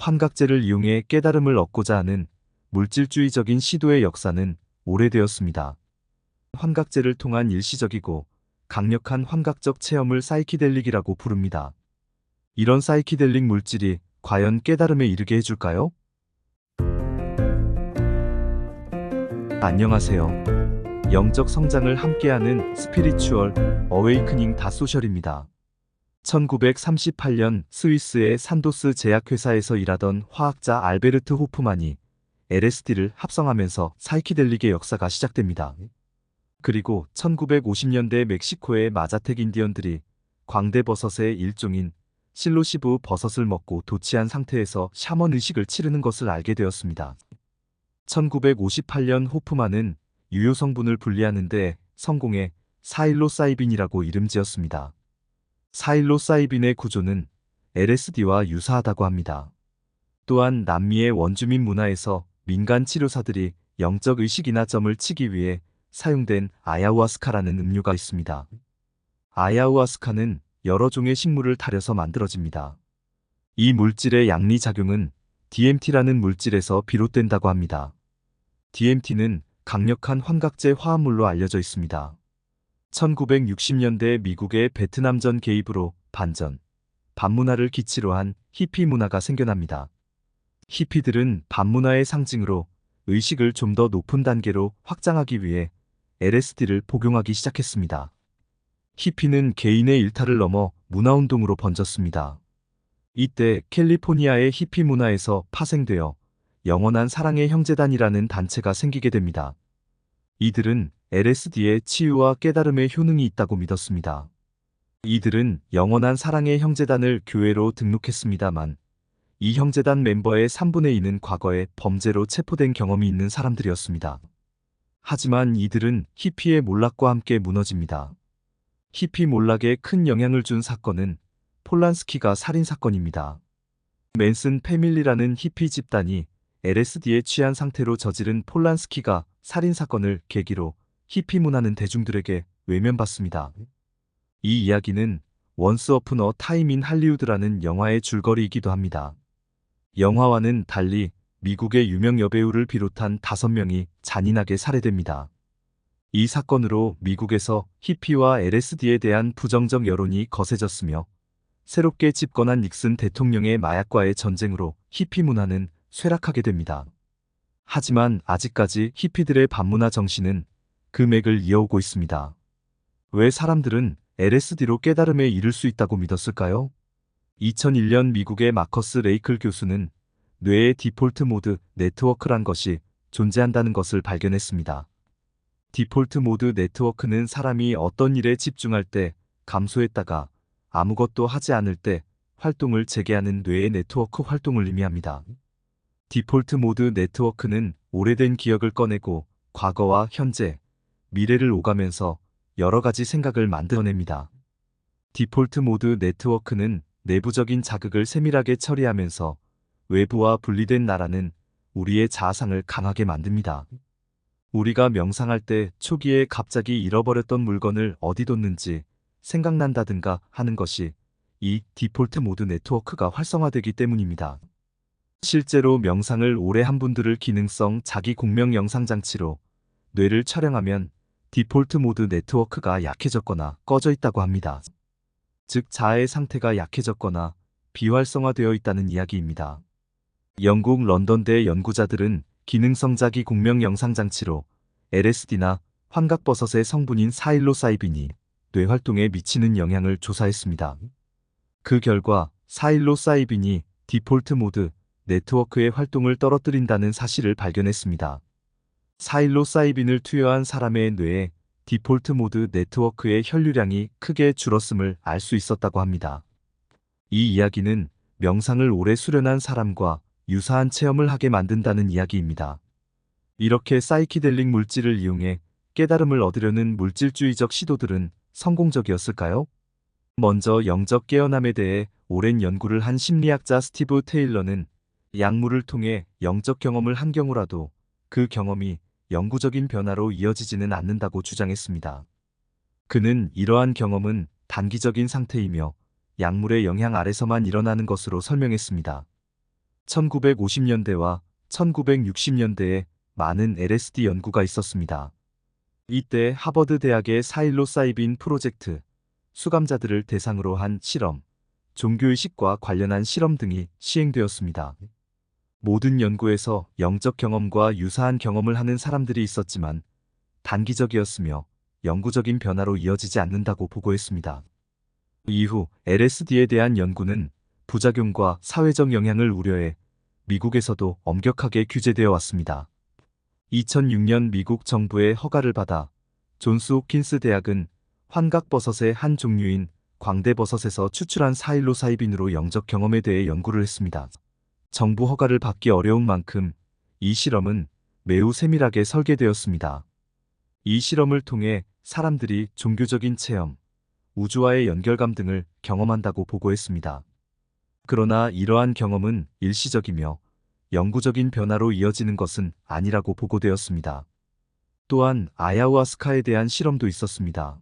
환각제를 이용해 깨달음을 얻고자 하는 물질주의적인 시도의 역사는 오래되었습니다. 환각제를 통한 일시적이고 강력한 환각적 체험을 사이키델릭이라고 부릅니다. 이런 사이키델릭 물질이 과연 깨달음에 이르게 해줄까요? 안녕하세요. 영적 성장을 함께하는 스피리추얼 어웨이크닝 다소셜입니다. 1938년 스위스의 산도스 제약회사에서 일하던 화학자 알베르트 호프만이 LSD를 합성하면서 사이키델릭의 역사가 시작됩니다. 그리고 1950년대 멕시코의 마자텍 인디언들이 광대버섯의 일종인 실로시브 버섯을 먹고 도취한 상태에서 샤먼 의식을 치르는 것을 알게 되었습니다. 1958년 호프만은 유효 성분을 분리하는 데 성공해 사일로사이빈이라고 이름 지었습니다. 사일로사이빈의 구조는 LSD와 유사하다고 합니다. 또한 남미의 원주민 문화에서 민간 치료사들이 영적 의식이나 점을 치기 위해 사용된 아야후아스카라는 음료가 있습니다. 아야후아스카는 여러 종의 식물을 달여서 만들어집니다. 이 물질의 양리작용은 DMT라는 물질에서 비롯된다고 합니다. DMT는 강력한 환각제 화합물로 알려져 있습니다. 1960년대 미국의 베트남전 개입으로 반전, 반문화를 기치로 한 히피 문화가 생겨납니다. 히피들은 반문화의 상징으로 의식을 좀 더 높은 단계로 확장하기 위해 LSD를 복용하기 시작했습니다. 히피는 개인의 일탈을 넘어 문화운동으로 번졌습니다. 이때 캘리포니아의 히피 문화에서 파생되어 영원한 사랑의 형제단이라는 단체가 생기게 됩니다. 이들은 LSD에 치유와 깨달음의 효능이 있다고 믿었습니다. 이들은 영원한 사랑의 형제단을 교회로 등록했습니다만 이 형제단 멤버의 3분의 2는 과거에 범죄로 체포된 경험이 있는 사람들이었습니다. 하지만 이들은 히피의 몰락과 함께 무너집니다. 히피 몰락에 큰 영향을 준 사건은 폴란스키가 살인사건입니다. 맨슨 패밀리라는 히피 집단이 LSD에 취한 상태로 저지른 폴란스키가 살인사건을 계기로 히피 문화는 대중들에게 외면받습니다. 이 이야기는 원스 어폰 어 타임 인 할리우드라는 영화의 줄거리이기도 합니다. 영화와는 달리 미국의 유명 여배우를 비롯한 5명이 잔인하게 살해됩니다. 이 사건으로 미국에서 히피와 LSD에 대한 부정적 여론이 거세졌으며 새롭게 집권한 닉슨 대통령의 마약과의 전쟁으로 히피 문화는 쇠락하게 됩니다. 하지만 아직까지 히피들의 반문화 정신은 그 맥을 이어오고 있습니다. 왜 사람들은 LSD로 깨달음에 이를 수 있다고 믿었을까요? 2001년 미국의 마커스 레이클 교수는 뇌의 디폴트 모드 네트워크란 것이 존재한다는 것을 발견했습니다. 디폴트 모드 네트워크는 사람이 어떤 일에 집중할 때 감소했다가 아무것도 하지 않을 때 활동을 재개하는 뇌의 네트워크 활동을 의미합니다. 디폴트 모드 네트워크는 오래된 기억을 꺼내고 과거와 현재, 미래를 오가면서 여러 가지 생각을 만들어냅니다. 디폴트 모드 네트워크는 내부적인 자극을 세밀하게 처리하면서 외부와 분리된 나라는 우리의 자아상을 강하게 만듭니다. 우리가 명상할 때 초기에 갑자기 잃어버렸던 물건을 어디 뒀는지 생각난다든가 하는 것이 이 디폴트 모드 네트워크가 활성화되기 때문입니다. 실제로 명상을 오래 한 분들을 기능성 자기 공명 영상 장치로 뇌를 촬영하면 디폴트 모드 네트워크가 약해졌거나 꺼져 있다고 합니다. 즉 자아의 상태가 약해졌거나 비활성화되어 있다는 이야기입니다. 영국 런던대 연구자들은 기능성 자기 공명 영상 장치로 LSD나 환각버섯의 성분인 사일로사이빈이 뇌 활동에 미치는 영향을 조사했습니다. 그 결과 사일로사이빈이 디폴트 모드 네트워크의 활동을 떨어뜨린다는 사실을 발견했습니다. 사일로사이빈을 투여한 사람의 뇌에 디폴트 모드 네트워크의 혈류량이 크게 줄었음을 알 수 있었다고 합니다. 이 이야기는 명상을 오래 수련한 사람과 유사한 체험을 하게 만든다는 이야기입니다. 이렇게 사이키델릭 물질을 이용해 깨달음을 얻으려는 물질주의적 시도들은 성공적이었을까요? 먼저 영적 깨어남에 대해 오랜 연구를 한 심리학자 스티브 테일러는 약물을 통해 영적 경험을 한 경우라도 그 경험이 영구적인 변화로 이어지지는 않는다고 주장했습니다. 그는 이러한 경험은 단기적인 상태이며 약물의 영향 아래서만 일어나는 것으로 설명했습니다. 1950년대와 1960년대에 많은 LSD 연구가 있었습니다. 이때 하버드 대학의 사일로사이빈 프로젝트, 수감자들을 대상으로 한 실험, 종교의식과 관련한 실험 등이 시행되었습니다. 모든 연구에서 영적 경험과 유사한 경험을 하는 사람들이 있었지만 단기적이었으며 영구적인 변화로 이어지지 않는다고 보고했습니다. 이후 LSD에 대한 연구는 부작용과 사회적 영향을 우려해 미국에서도 엄격하게 규제되어 왔습니다. 2006년 미국 정부의 허가를 받아 존스 홉킨스 대학은 환각버섯의 한 종류인 광대버섯에서 추출한 사일로사이빈으로 영적 경험에 대해 연구를 했습니다. 정부 허가를 받기 어려운 만큼 이 실험은 매우 세밀하게 설계되었습니다. 이 실험을 통해 사람들이 종교적인 체험, 우주와의 연결감 등을 경험한다고 보고했습니다. 그러나 이러한 경험은 일시적이며 영구적인 변화로 이어지는 것은 아니라고 보고되었습니다. 또한 아야후아스카에 대한 실험도 있었습니다.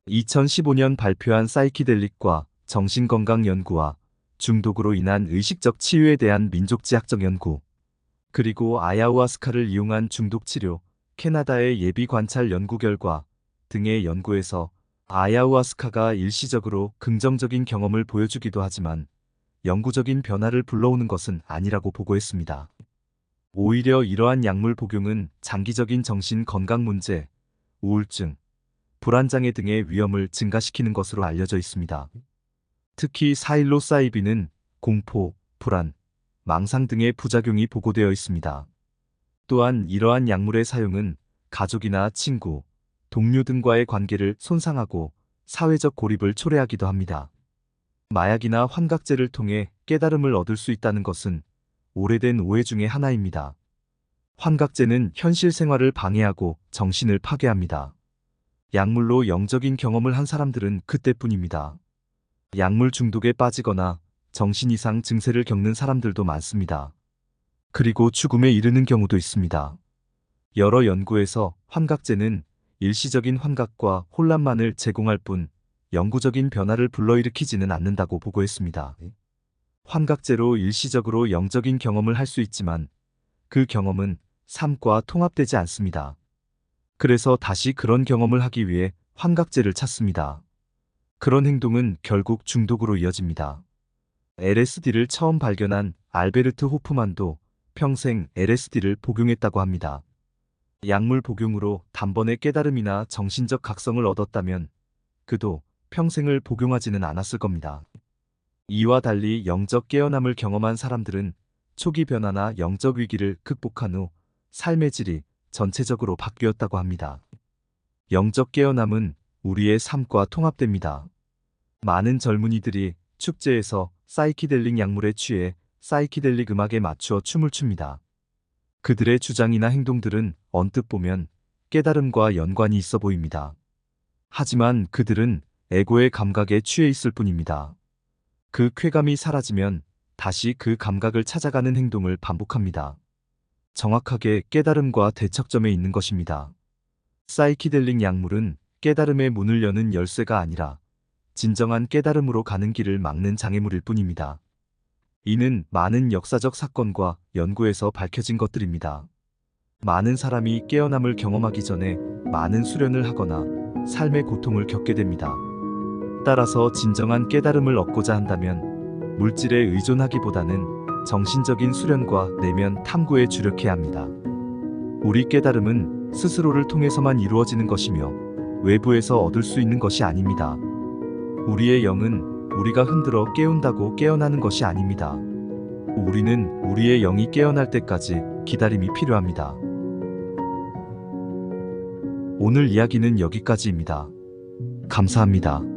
2015년 발표한 사이키델릭과 정신건강 연구와 중독으로 인한 의식적 치유에 대한 민족지향적 연구, 그리고 아야후아스카를 이용한 중독치료, 캐나다의 예비관찰 연구 결과 등의 연구에서 아야후아스카가 일시적으로 긍정적인 경험을 보여주기도 하지만 영구적인 변화를 불러오는 것은 아니라고 보고했습니다. 오히려 이러한 약물 복용은 장기적인 정신 건강 문제, 우울증, 불안장애 등의 위험을 증가시키는 것으로 알려져 있습니다. 특히 사일로사이빈은 공포, 불안, 망상 등의 부작용이 보고되어 있습니다. 또한 이러한 약물의 사용은 가족이나 친구, 동료 등과의 관계를 손상하고 사회적 고립을 초래하기도 합니다. 마약이나 환각제를 통해 깨달음을 얻을 수 있다는 것은 오래된 오해 중의 하나입니다. 환각제는 현실 생활을 방해하고 정신을 파괴합니다. 약물로 영적인 경험을 한 사람들은 그때뿐입니다. 약물 중독에 빠지거나 정신 이상 증세를 겪는 사람들도 많습니다. 그리고 죽음에 이르는 경우도 있습니다. 여러 연구에서 환각제는 일시적인 환각과 혼란만을 제공할 뿐 영구적인 변화를 불러일으키지는 않는다고 보고했습니다. 환각제로 일시적으로 영적인 경험을 할 수 있지만 그 경험은 삶과 통합되지 않습니다. 그래서 다시 그런 경험을 하기 위해 환각제를 찾습니다. 그런 행동은 결국 중독으로 이어집니다. LSD를 처음 발견한 알베르트 호프만도 평생 LSD를 복용했다고 합니다. 약물 복용으로 단번에 깨달음이나 정신적 각성을 얻었다면 그도 평생을 복용하지는 않았을 겁니다. 이와 달리 영적 깨어남을 경험한 사람들은 초기 변화나 영적 위기를 극복한 후 삶의 질이 전체적으로 바뀌었다고 합니다. 영적 깨어남은 우리의 삶과 통합됩니다. 많은 젊은이들이 축제에서 사이키델릭 약물에 취해 사이키델릭 음악에 맞추어 춤을 춥니다. 그들의 주장이나 행동들은 언뜻 보면 깨달음과 연관이 있어 보입니다. 하지만 그들은 에고의 감각에 취해 있을 뿐입니다. 그 쾌감이 사라지면 다시 그 감각을 찾아가는 행동을 반복합니다. 정확하게 깨달음과 대척점에 있는 것입니다. 사이키델릭 약물은 깨달음의 문을 여는 열쇠가 아니라 진정한 깨달음으로 가는 길을 막는 장애물일 뿐입니다. 이는 많은 역사적 사건과 연구에서 밝혀진 것들입니다. 많은 사람이 깨어남을 경험하기 전에 많은 수련을 하거나 삶의 고통을 겪게 됩니다. 따라서 진정한 깨달음을 얻고자 한다면 물질에 의존하기보다는 정신적인 수련과 내면 탐구에 주력해야 합니다. 우리 깨달음은 스스로를 통해서만 이루어지는 것이며 외부에서 얻을 수 있는 것이 아닙니다. 우리의 영은 우리가 흔들어 깨운다고 깨어나는 것이 아닙니다. 우리는 우리의 영이 깨어날 때까지 기다림이 필요합니다. 오늘 이야기는 여기까지입니다. 감사합니다.